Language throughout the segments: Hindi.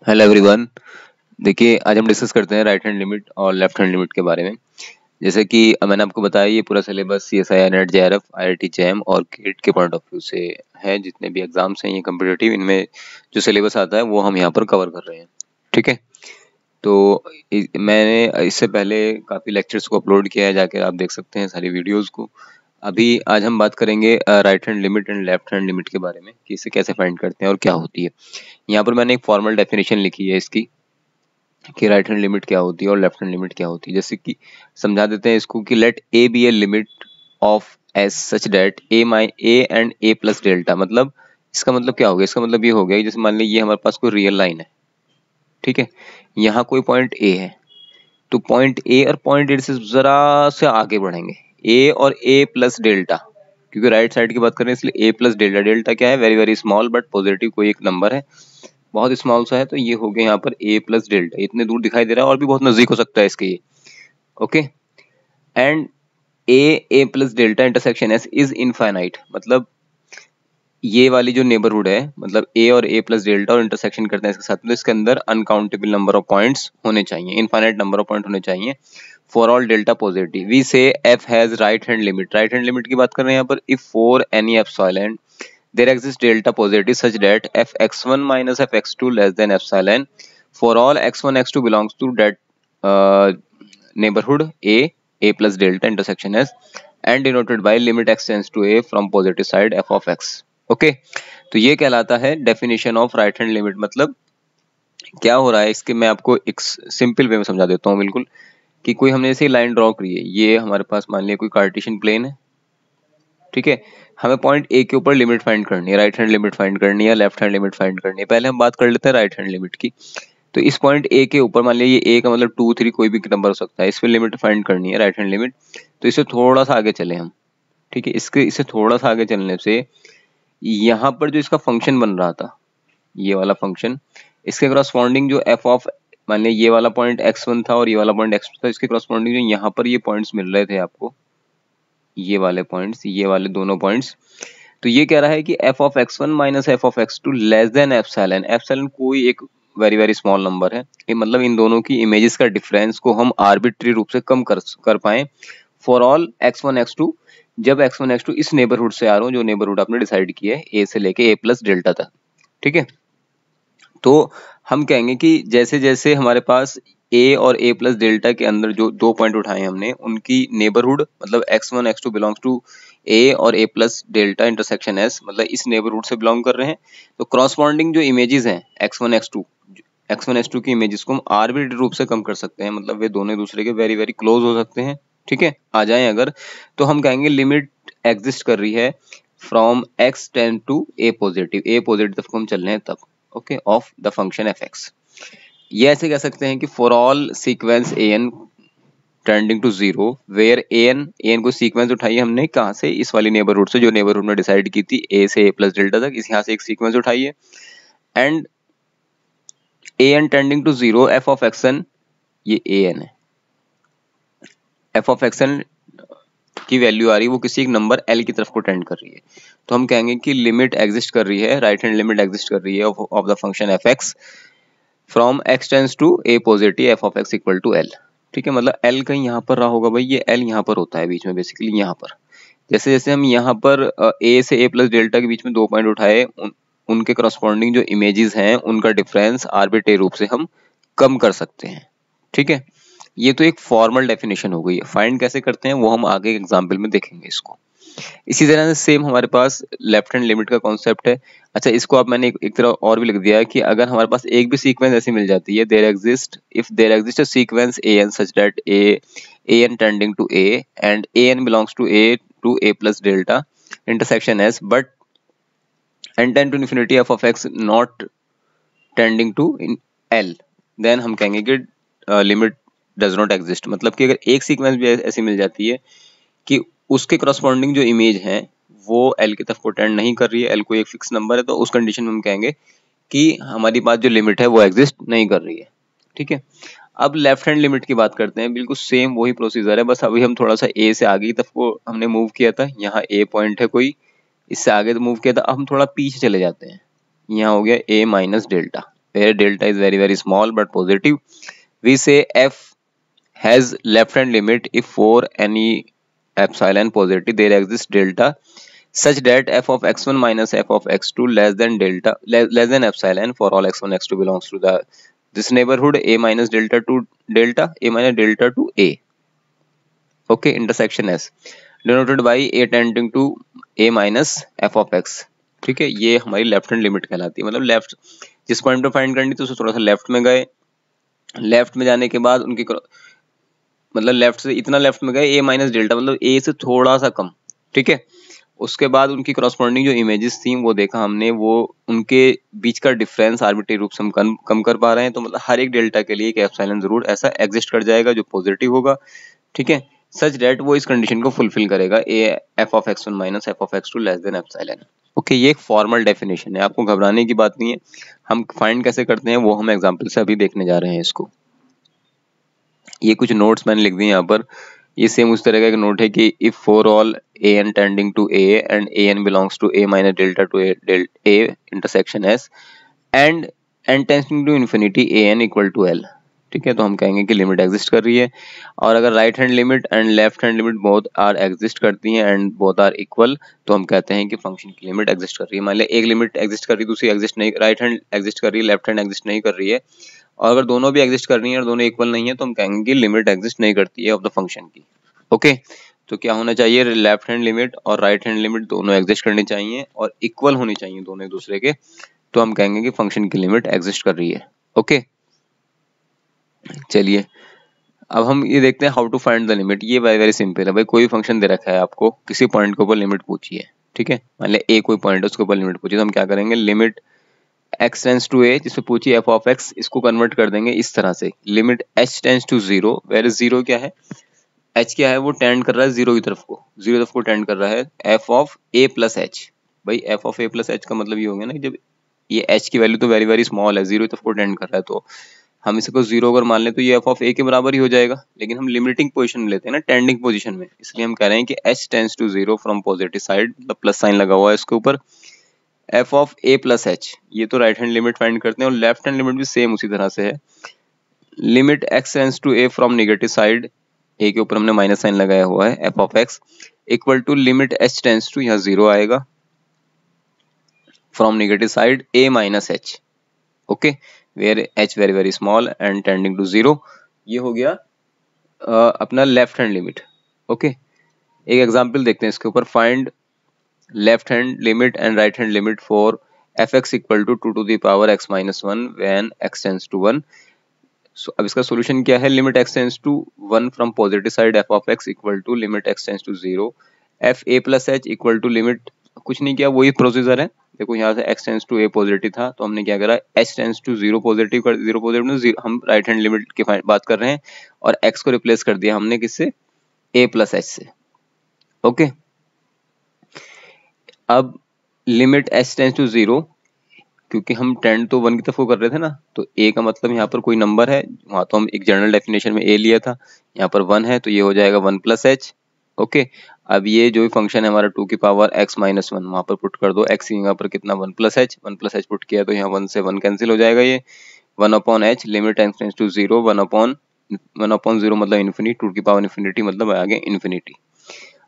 Hello everyone. देखिए, आज हम डिस्कस करते हैं राइट हैंड लिमिट और लेफ्ट हैंड लिमिट के बारे में। जैसे कि मैंने आपको बताया, ये पूरा syllabus CSI, net, JRF, IIT, jam और गेट के पॉइंट ऑफ व्यू से है। जितने भी एग्जाम्स हैं ये कम्पिटिटिव, इनमें जो सिलेबस आता है वो हम यहाँ पर कवर कर रहे हैं। ठीक है, तो मैंने इससे पहले काफ़ी लेक्चर्स को अपलोड किया है, जाके आप देख सकते हैं सारी वीडियोज़ को। अभी आज हम बात करेंगे right hand limit and left hand limit के बारे में, कि इसे कैसे फाइंड करते हैं और क्या होती है। यहाँ पर मैंने एक फॉर्मल डेफिनेशन लिखी है इसकी, कि राइट हैंड लिमिट क्या होती है और लेफ्ट हैंड लिमिट क्या होती है। जैसे कि समझा देते हैं इसको, कि let a be a limit of s such that a and a plus delta. मतलब इसका मतलब क्या हो गया? इसका मतलब ये हो गया कि जैसे मान लीजिए हमारे पास कोई रियल लाइन है, ठीक है, यहाँ कोई पॉइंट ए है, तो पॉइंट ए और पॉइंट ए से जरा से आगे बढ़ेंगे, ए और ए प्लस डेल्टा, क्योंकि राइट साइड की बात करें इसलिए ए प्लस डेल्टा। डेल्टा क्या है? Very very small but positive कोई एक नंबर है, बहुत स्मॉल सा है, तो ये हो गया यहाँ पर a प्लस डेल्टा। इतने दूर दिखाई दे रहा है और भी बहुत नजदीक हो सकता है इसके ये। Okay, and a plus delta intersection s is infinite. मतलब ये वाली जो नेबरहुड है, मतलब a और a प्लस डेल्टा और इंटरसेक्शन करते हैं इसके साथ, तो इसके अंदर अनकाउंटेबल नंबर ऑफ पॉइंट्स होने चाहिए, इनफाइनाइट नंबर ऑफ पॉइंट होने चाहिए for all delta positive. We say f has right hand limit. Right hand limit की बात कर रहे हैं यहाँ पर। If for any epsilon there exists delta positive such that fx1 minus fx2 less than epsilon for all x1 x2 belongs to that neighborhood a plus delta intersection s and denoted by limit x tends to a from positive side f of x। Okay, तो ये कहलाता है definition of right hand limit. मतलब क्या हो रहा है इसके, मैं आपको एक सिंपल वे में समझा देता हूँ बिल्कुल, कि कोई हमने ऐसे लाइन ड्रॉ करी है, ये हमारे पास मान लिया कोई कार्टेशियन प्लेन है, ठीक है। हमें पॉइंट ए के ऊपर लिमिट फाइंड करनी है, राइट हैंड लिमिट फाइंड करनी है, लेफ्ट हैंड लिमिट फाइंड करनी है। पहले हम बात कर लेते हैं राइट हैंड लिमिट की। तो इस पॉइंट ए के ऊपर मान लीजिए, ए का मतलब 2 3 कोई भी नंबर हो सकता है, इस पे लिमिट फाइंड करनी है, राइट हैंड लिमिट। तो इससे थोड़ा सा आगे चले हम, ठीक है। इससे थोड़ा सा आगे चलने से यहाँ पर जो इसका फंक्शन बन रहा था, ये वाला फंक्शन, इसके करस्पॉन्डिंग जो एफ ऑफ, मान लीजिए ये वाला पॉइंट x1 था और ये वाला पॉइंट x2 था, इसके करस्पॉन्डिंग जो यहाँ पर ये पॉइंट्स मिल रहे थे आपको, ये वाले पॉइंट्स, ये वाले दोनों पॉइंट्स, तो ये कह रहा है कि f of x1 minus f of x2 less than epsilon. Epsilon कोई एक वेरी वेरी स्मॉल नंबर है, ये मतलब इन दोनों की इमेजेस का डिफरेंस को हम आर्बिट्री रूप से कम कर पाए फॉर ऑल x1 x2, जब x1 x2 इस नेबरहुड से आ रहा हूँ, जो नेबरहुड आपने डिसाइड किया है a से लेके a प्लस डेल्टा तक, ठीक है। तो हम कहेंगे कि जैसे जैसे हमारे पास a और a प्लस डेल्टा के अंदर जो दो पॉइंट उठाए हमने, उनकी नेबरहुड मतलब x1 x2 belongs to a और a plus delta intersection s, मतलब इस नेबरहुड से बिलोंग कर रहे हैं। तो क्रॉसपॉन्डिंग जो इमेजेस हैं x1 x2 की इमेजेस को हम आर्बिट्री रूप से कम कर सकते हैं, मतलब वे दोनों दूसरे के वेरी वेरी क्लोज हो सकते हैं, ठीक है। आ जाएं अगर, तो हम कहेंगे लिमिट एग्जिस्ट कर रही है from x tend to a positive तक हम चल रहे हैं तब, okay, of the function fx। ये ऐसे कह सकते हैं कि for all sequence an tending to 0 where an को सीक्वेंस उठाई हमने कहाँ से? इस वाली नेबरहुड से, जो नेबरहुड में डिसाइड की थी a से a प्लस डेल्टा तक, इस यहाँ से एक सीक्वेंस उठाई है। And an tending to 0 f of xn, ये an है, f ऑफ xn की वैल्यू आ रही है, वो किसी एक नंबर l की तरफ को टेंड कर रही है। तो हम कहेंगे कि लिमिट एग्जिस्ट कर रही है, राइट हैंड लिमिट एग्जिस्ट कर रही है of the function fx from x tends to a positive f of x equal to l, ठीक है। मतलब l कहीं यहाँ पर रहा होगा भाई, ये l यहाँ पर होता है बीच में, बेसिकली यहाँ पर। जैसे जैसे हम यहाँ पर a से a प्लस डेल्टा के बीच में दो पॉइंट उठाए, उनके करस्पॉन्डिंग जो इमेजेस हैं उनका डिफरेंस आर्बिट्रेरी रूप से हम कम कर सकते हैं, ठीक है। ये तो एक फॉर्मल डेफिनेशन हो गई है। फाइंड कैसे करते हैं वो हम आगे एग्जाम्पल में देखेंगे इसको। इसी तरह से सेम हमारे पास लेफ्ट हैंड लिमिट का कॉन्सेप्ट है। अच्छा, इसको अब मैंने एक तरह और भी लिख दिया है कि अगर हमारे पास एक भी सीक्वेंस ऐसी मिल जाती है, if there exist a sequence an such that an tending to a and an belongs to a plus delta intersection s but n tend to infinity f of x not tending to l, then हम कहेंगे कि लिमिट डज नॉट एग्जिस्ट। मतलब कि अगर एक सीक्वेंस भी ऐसी मिल जाती है कि उसके करस्पॉन्डिंग जो इमेज है वो एल की तरफ को टेंड नहीं कर रही है, एल कोई एक फिक्स नंबर है, तो उस कंडीशन में हम कहेंगे कि हमारी बात जो लिमिट है वो एग्जिस्ट नहीं कर रही है, ठीक है। अब लेफ्ट हैंड लिमिट की बात करते हैं। बिल्कुल सेम वही प्रोसीजर है, बस अभी हम थोड़ा सा ए से आगे की तरफ को हमने मूव किया था, यहाँ ए पॉइंट है कोई, इससे आगे तो मूव किया था, अब हम थोड़ा पीछे चले जाते हैं, यहाँ हो गया A minus delta, where delta is very very small but positive, we say f has left hand limit if for any epsilon positive there exists delta such that f of x1 minus f of x2 less than delta less than epsilon for all x1 x2 belongs to the this neighborhood a minus delta to delta a minus delta to a. Okay, intersection s denoted by a tending to a minus f of x. ठीक है, ये हमारी लेफ्ट हैंड लिमिट कहलाती है। मतलब लेफ्ट जिस पॉइंट पे फाइंड करनी थी उससे थोड़ा सा लेफ्ट में गए, लेफ्ट में जाने के बाद उनकी मतलब लेफ्ट से इतना लेफ्ट में गए ए माइनस डेल्टा मतलब ए से थोड़ा सा कम। ठीक है, उसके बाद उनकी करस्पॉन्डिंग जो इमेजेस थी वो देखा हमने, वो उनके बीच का डिफरेंस आर्बिट्री रूप से हम कम कर पा रहे हैं। तो मतलब हर एक डेल्टा के लिए एक एप्सिलॉन जरूर ऐसा एग्जिस्ट कर जाएगा जो पॉजिटिव होगा। ठीक है, सच डेट वो इस कंडीशन को फुलफिल करेगा, A F of x1 minus F of x2 less than epsilon. Okay, ये एक फॉर्मल डेफिनेशन है, आपको घबराने की बात नहीं है। हम फाइंड कैसे करते हैं वो हम एग्जांपल से अभी देखने जा रहे हैं इसको। ये कुछ नोट्स मैंने लिख दिए यहाँ पर। ये सेम उस तरह का एक नोट है कि if for all a n tending to a and a n belongs to a minus delta to a intersection s and n tending to infinity a n equal to l. ठीक है, तो हम कहेंगे कि लिमिट एग्जिस्ट कर रही है। और अगर right hand limit and left hand limit both are exist करती हैं एंड बोथ आर इक्वल, तो हम कहते हैं कि फंक्शन की लिमिट एग्जिस्ट कर रही है। मान लिया एक लिमिट एग्जिस्ट कर रही है, दूसरी एग्जिस्ट नहीं, राइट हैंड एग्जिस्ट कर रही है, लेफ्ट हैंड एग्जिस्ट नहीं कर रही है। और अगर दोनों भी एग्जिस्ट कर रही हैं और दोनों इक्वल नहीं है तो हम कहेंगे कि लिमिट एग्जिस्ट नहीं करती है ऑफ द फंक्शन की। ओके, तो क्या होना चाहिए, लेफ्ट हैंड लिमिट और राइट हैंड लिमिट दोनों एग्जिस्ट करनी चाहिए और इक्वल होनी चाहिए दोनों एक दूसरे के, तो हम कहेंगे कि फंक्शन की लिमिट एग्जिस्ट कर रही है। ओके, चलिए अब हम ये देखते हैं how to find the limit. ये वेरी वेरी सिंपल है भाई, कोई फंक्शन दे रखा है आपको, किसी पॉइंट के ऊपर लिमिट पूछी है। ठीक है, मान लिया ए कोई पॉइंट है उसके ऊपर लिमिट पूछी, तो हम क्या करेंगे, limit x tends to a जिसमें पूछी f ऑफ x, इसको कन्वर्ट कर देंगे इस तरह से, limit h tends to 0 where zero क्या है, h क्या है, वो टेंड कर रहा है जीरो की तरफ को, जीरो तरफ को टेंड कर रहा है, f of a plus h। भाई f of a plus h का मतलब ये हो गया ना, जब ये h की वैल्यू तो वेरी वेरी स्मॉल है, जीरो की तरफ को टेंड कर रहा है, तो हम इसको जीरो अगर मान लें तो ये f ऑफ a के बराबर ही हो जाएगा। लेकिन हम लिमिटिंग पोजीशन में लेते हैं ना, टेंडिंग पोजीशन में, इसलिए हम कह रहे हैं कि h tends to 0 from positive side, मतलब प्लस साइन लगा हुआ है इसके ऊपर, f of a plus h। ये तो राइट हैंड लिमिट फाइंड करते हैं और लेफ्ट हैंड लिमिट भी सेम उसी तरह से है, limit x tends to a from negative side, a के ऊपर हमने माइनस साइन लगाया हुआ है, f of x equal to limit h tends to, यहाँ जीरो आएगा, from negative side a minus h। Okay, where h very very small and tending to zero. ये हो गया अपना लेफ्ट हैंड लिमिट। ओके, एक एग्जांपल देखते हैं इसके ऊपर, find left hand limit and right hand limit for fx equal to 2 to the power x minus 1 when x tends to 1। so, अब इसका सॉल्यूशन क्या है, limit x tends to 1 from positive side f of x equal to limit x tends to 0 f a plus h equal to limit, कुछ नहीं किया, वही प्रोसीजर है। देखो यहाँ से x tends to a positive था तो हमने क्या करा, h tends to 0 पॉजिटिव कर, 0 पॉजिटिव हम राइट हैंड लिमिट की बात कर रहे हैं और x को रिप्लेस कर दिया हमने किससे, a प्लस h से। ओके, अब लिमिट h टेंस टू 0, क्योंकि हम टेंड तो 1 की तरफ को कर रहे थे ना, तो a का मतलब यहाँ पर कोई नंबर है, वहां तो हम एक जनरल डेफिनेशन में a लिया था, यहाँ पर 1 है तो ये हो जाएगा 1 प्लस h। ओके, अब ये जो फंक्शन है हमारा 2 की पावर x माइनस 1, वहां पर पुट कर दो, x यहाँ पर कितना 1 प्लस h पुट किया तो यहाँ 1 से 1 कैंसिल हो जाएगा, ये 1 upon h, limit x tends to 0, 1 upon 0 मतलब इन्फिनिटी, 2 की पावर इन्फिनिटी मतलब आगे इन्फिनिटी।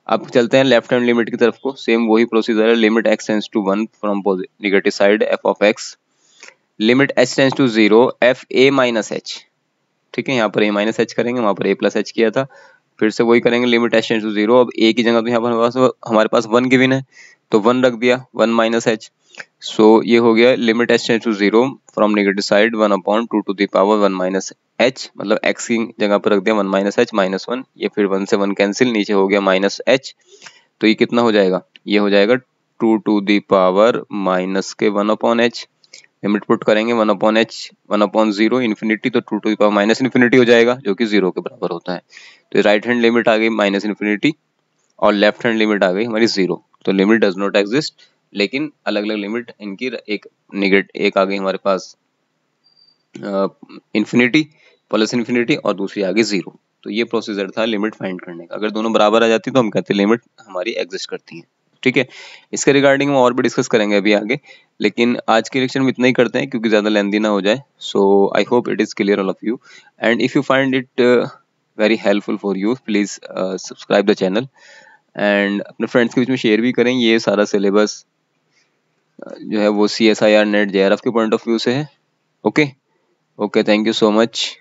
अब चलते हैं लेफ्ट हैंड लिमिट की तरफ को, सेम वही प्रोसीजर है, limit x tends to 1 from negative side f of x, limit h tends to 0 f a minus h। ठीक है, यहाँ पर a माइनस h करेंगे, वहां पर a प्लस h किया था, फिर से वही करेंगे, लिमिट h टेंस टू 0, अब a की जगह तो यहाँ पर हमारे पास 1 गिवन है तो 1 रख दिया, 1 माइनस h। सो ये हो गया limit h tends to 0 from negative side 1 upon 2 to the power 1 minus h, मतलब x की जगह पर रख दिया 1 माइनस h माइनस 1, ये फिर 1 से 1 कैंसिल, नीचे हो गया माइनस h, तो ये कितना हो जाएगा, ये हो जाएगा 2 टू द पावर माइनस के 1 अपॉन h, लिमिट पुट करेंगे 1 अपॉन h 1 अपॉन 0 इन्फिनिटी, तो 2 to the power minus infinity हो जाएगा जो कि 0 के बराबर होता है। तो राइट हैंड लिमिट आ गई माइनस इन्फिनिटी और लेफ्ट हैंड लिमिट आ गई हमारी 0, तो लिमिट डज नॉट एग्जिस्ट, लेकिन अलग अलग लिमिट इनकी, एक आ गई हमारे पास इन्फिनिटी प्लस इन्फिनिटी और दूसरी आ गई 0। तो ये प्रोसीजर था लिमिट फाइंड करने का, अगर दोनों बराबर आ जाती तो हम कहते हैं लिमिट हमारी एग्जिस्ट करती है। ठीक है, इसके रिगार्डिंग हम और भी डिस्कस करेंगे अभी आगे, लेकिन आज के लेक्चर में इतना ही करते हैं क्योंकि ज़्यादा लेंदी ना हो जाए. So I hope it is clear all of you, and if you find it very helpful for you, please subscribe the channel and अपने फ्रेंड्स के बीच में शेयर भी करें. ये सारा सिलेबस जो है वो CSIR नेट JRF के पॉइंट ऑफ व्यू से है. Okay, thank you so much.